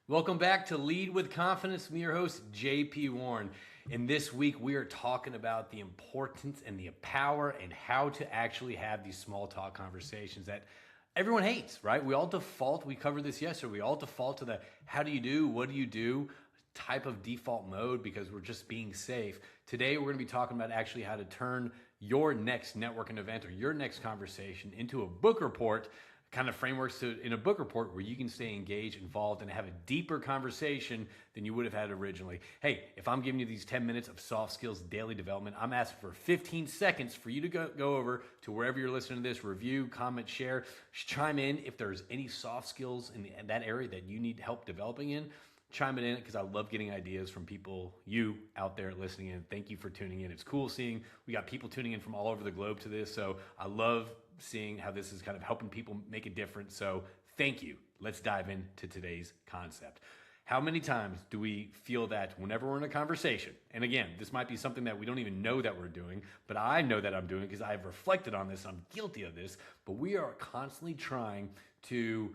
Welcome back to Lead with Confidence. I'm your host, JP Warren. And this week we are talking about the importance and the power and how to actually have these small talk conversations that everyone hates, right? We all default, we covered this yesterday, we all default to the how do you do, what do you do type of default mode because we're just being safe. Today we're going to be talking about actually how to turn your next networking event or your next conversation into a book report, kind of frameworks in a book report where you can stay engaged, involved, and have a deeper conversation than you would have had originally. Hey, if I'm giving you these 10 minutes of soft skills daily development, I'm asking for 15 seconds for you to go over to wherever you're listening to this, review, comment, share, chime in if there's any soft skills in that area that you need help developing in. Chime it in because I love getting ideas from people, you out there listening in. Thank you for tuning in. It's cool seeing we got people tuning in from all over the globe to this. So I love seeing how this is kind of helping people make a difference. So thank you. Let's dive into today's concept. How many times do we feel that whenever we're in a conversation, and again, this might be something that we don't even know that we're doing, but I know that I'm doing because I've reflected on this, I'm guilty of this, but we are constantly trying to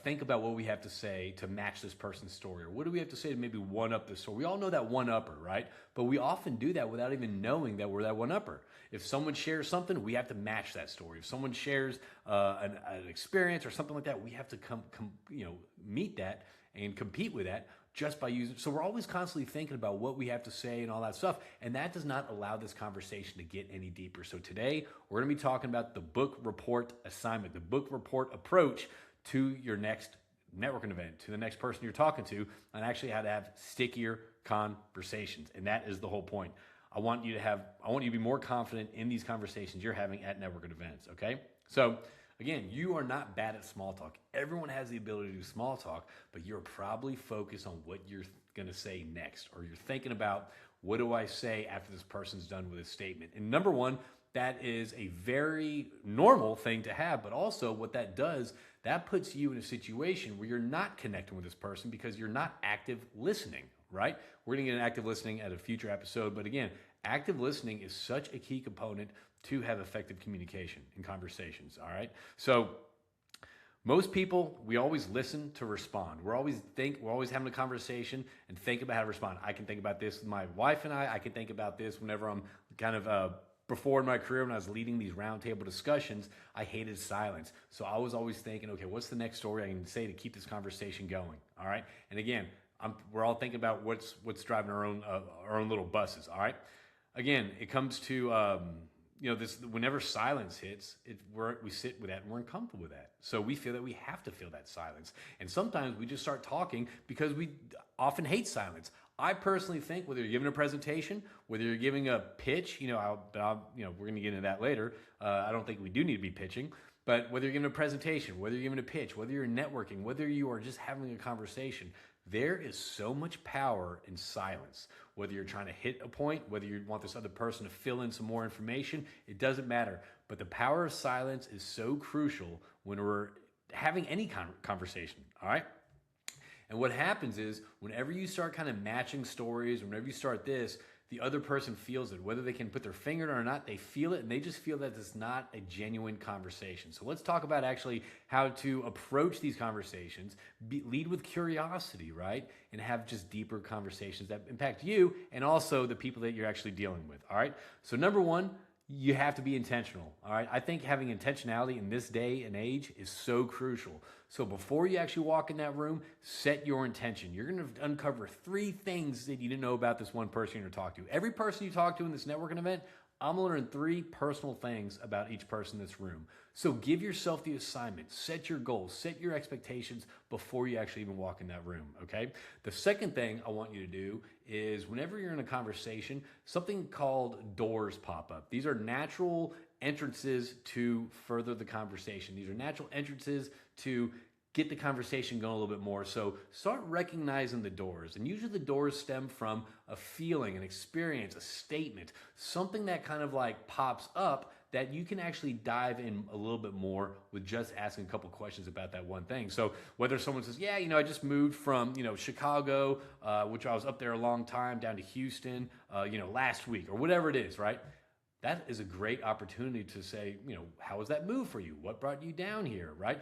think about what we have to say to match this person's story, or what do we have to say to maybe one-up the story. We all know that one-upper, right? But we often do that without even knowing that we're that one-upper. If someone shares something, we have to match that story. If someone shares an experience or something like that, we have to meet that and compete with that just by using. So we're always constantly thinking about what we have to say and all that stuff. And that does not allow this conversation to get any deeper. So today we're going to be talking about the book report assignment, the book report approach to your next networking event, to the next person you're talking to, and actually how to have stickier conversations. And that is the whole point. I want you to be more confident in these conversations you're having at networking events. Okay. So again, you are not bad at small talk. Everyone has the ability to do small talk, but you're probably focused on what you're going to say next, or you're thinking about what do I say after this person's done with a statement. And number one, that is a very normal thing to have, but also what that does, that puts you in a situation where you're not connecting with this person because you're not active listening, right? We're going to get an active listening at a future episode, but again, active listening is such a key component to have effective communication in conversations, all right? So most people, we always listen to respond. We're always having a conversation and think about how to respond. I can think about this with my wife and I can think about this whenever I'm kind of before in my career when I was leading these roundtable discussions, I hated silence. So I was always thinking, okay, what's the next story I can say to keep this conversation going, all right? And again, we're all thinking about what's driving our own little buses, all right? Again, it comes to this. Whenever silence hits, we sit with that and we're uncomfortable with that. So we feel that we have to feel that silence, and sometimes we just start talking because we often hate silence. I personally think whether you're giving a presentation, whether you're giving a pitch, we're going to get into that later. I don't think we do need to be pitching, but whether you're giving a presentation, whether you're giving a pitch, whether you're networking, whether you are just having a conversation, there is so much power in silence. Whether you're trying to hit a point, whether you want this other person to fill in some more information, it doesn't matter. But the power of silence is so crucial when we're having any conversation, all right? And what happens is whenever you start kind of matching stories, whenever you start this, the other person feels it. Whether they can put their finger on it or not, they feel it, and they just feel that it's not a genuine conversation. So let's talk about actually how to approach these conversations, lead with curiosity, right? And have just deeper conversations that impact you and also the people that you're actually dealing with, all right? So number one, you have to be intentional, all right? I think having intentionality in this day and age is so crucial. So before you actually walk in that room, set your intention. You're going to uncover 3 things that you didn't know about this one person you're going to talk to. Every person you talk to in this networking event, I'm going to learn 3 personal things about each person in this room. So give yourself the assignment, set your goals, set your expectations before you actually even walk in that room, okay? The second thing I want you to do is whenever you're in a conversation, something called doors pop up. These are natural entrances to further the conversation. These are natural entrances to get the conversation going a little bit more. So start recognizing the doors. And usually the doors stem from a feeling, an experience, a statement, something that kind of like pops up that you can actually dive in a little bit more with just asking a couple questions about that one thing. So whether someone says, yeah, I just moved from, Chicago, which I was up there a long time, down to Houston, last week, or whatever it is, right? that is a great opportunity to say, how was that move for you? What brought you down here, right?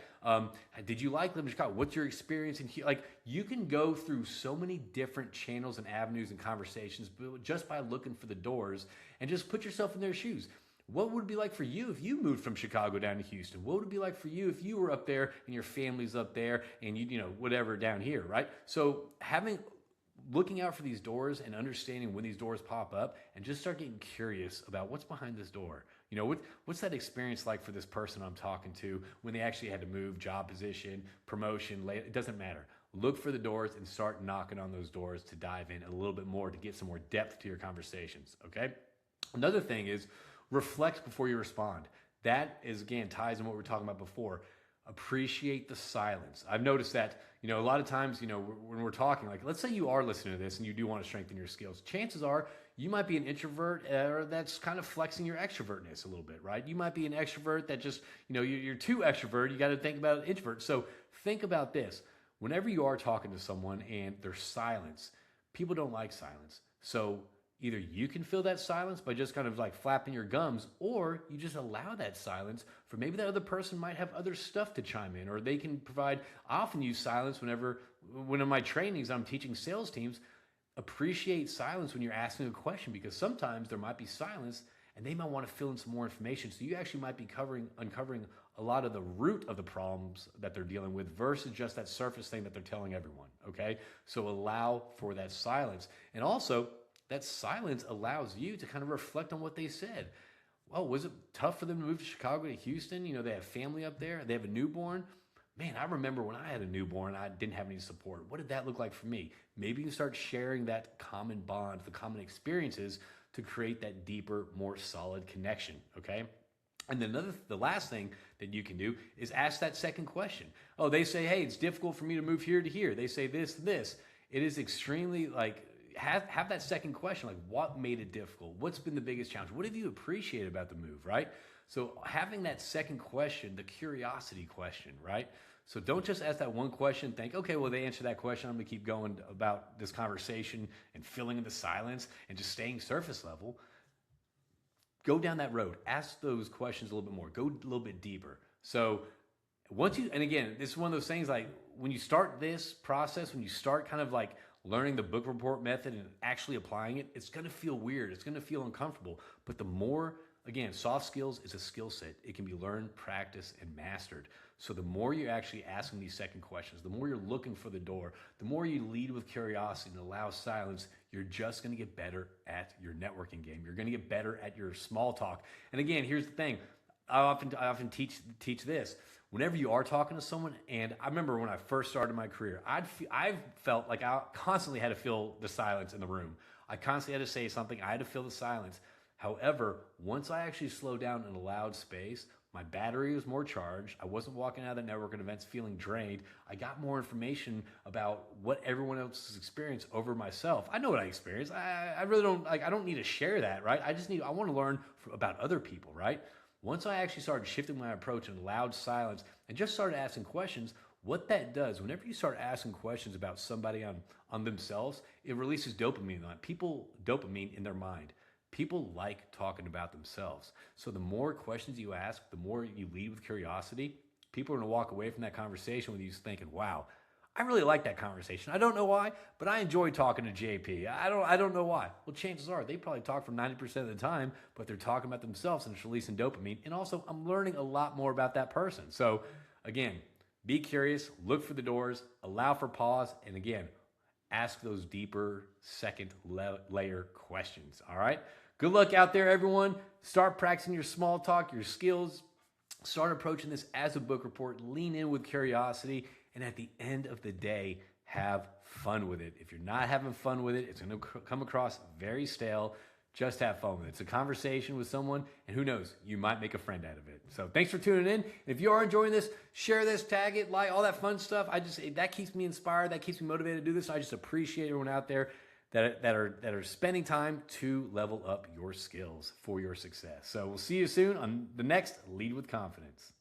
Did you like living in Chicago? What's your experience in here? Like, you can go through so many different channels and avenues and conversations just by looking for the doors, and just put yourself in their shoes. What would it be like for you if you moved from Chicago down to Houston? What would it be like for you if you were up there and your family's up there and whatever down here, right? So looking out for these doors and understanding when these doors pop up, and just start getting curious about what's behind this door. What's that experience like for this person I'm talking to when they actually had to move, job position, promotion, it doesn't matter. Look for the doors and start knocking on those doors to dive in a little bit more, to get some more depth to your conversations, okay? Another thing is, reflect before you respond. That is, again, ties in what we were talking about before. Appreciate the silence. I've noticed that, a lot of times, when we're talking, like, let's say you are listening to this and you do want to strengthen your skills. Chances are you might be an introvert that's kind of flexing your extrovertness a little bit, right? You might be an extrovert that just, you're too extrovert. You got to think about an introvert. So think about this. Whenever you are talking to someone and there's silence, people don't like silence. So either you can fill that silence by just kind of like flapping your gums, or you just allow that silence for maybe that other person might have other stuff to chime in, or they can provide. I often use silence when in my trainings I'm teaching sales teams. Appreciate silence when you're asking a question, because sometimes there might be silence and they might want to fill in some more information. So you actually might be uncovering a lot of the root of the problems that they're dealing with versus just that surface thing that they're telling everyone, okay? So allow for that silence. And also, that silence allows you to kind of reflect on what they said. Well, was it tough for them to move to Chicago to Houston? They have family up there. They have a newborn. Man, I remember when I had a newborn, I didn't have any support. What did that look like for me? Maybe you start sharing that common bond, the common experiences, to create that deeper, more solid connection, okay? And then the last thing that you can do is ask that second question. Oh, they say, hey, it's difficult for me to move here to here. They say this. It is extremely have that second question, like, what made it difficult? What's been the biggest challenge? What have you appreciated about the move, right? So having that second question, the curiosity question, right? So don't just ask that one question, think, okay, well, they answered that question, I'm gonna keep going about this conversation and filling in the silence and just staying surface level. Go down that road, ask those questions a little bit more, go a little bit deeper. So and again, this is one of those things, like, when you start this process, when you start kind of like learning the book report method and actually applying it, it's going to feel weird. It's going to feel uncomfortable. But the more, again, soft skills is a skill set. It can be learned, practiced, and mastered. So the more you're actually asking these second questions, the more you're looking for the door, the more you lead with curiosity and allow silence, you're just going to get better at your networking game. You're going to get better at your small talk. And again, here's the thing. I often teach this. Whenever you are talking to someone, and I remember when I first started my career, I felt like I constantly had to fill the silence in the room. I constantly had to say something. I had to fill the silence. However, once I actually slowed down and allowed space, my battery was more charged. I wasn't walking out of the networking events feeling drained. I got more information about what everyone else's experienced over myself. I know what I experienced. I really don't I don't need to share that, right? I want to learn about other people, right? Once I actually started shifting my approach and allowed silence and just started asking questions, what that does, whenever you start asking questions about somebody on themselves, it releases dopamine in their mind. People like talking about themselves. So the more questions you ask, the more you lead with curiosity, people are going to walk away from that conversation with you thinking, wow, I really like that conversation. I don't know why, but I enjoy talking to JP. I don't know why. Well, chances are they probably talk for 90% of the time, but they're talking about themselves and it's releasing dopamine. And also, I'm learning a lot more about that person. So again, be curious, look for the doors, allow for pause, and again, ask those deeper second layer questions. All right? Good luck out there, everyone. Start practicing your small talk, your skills. Start approaching this as a book report. Lean in with curiosity. And at the end of the day, have fun with it. If you're not having fun with it, it's going to come across very stale. Just have fun with it. It's a conversation with someone, and who knows, you might make a friend out of it. So thanks for tuning in. If you are enjoying this, share this, tag it, like, all that fun stuff. That keeps me inspired. That keeps me motivated to do this. I just appreciate everyone out there that are spending time to level up your skills for your success. So we'll see you soon on the next Lead with Confidence.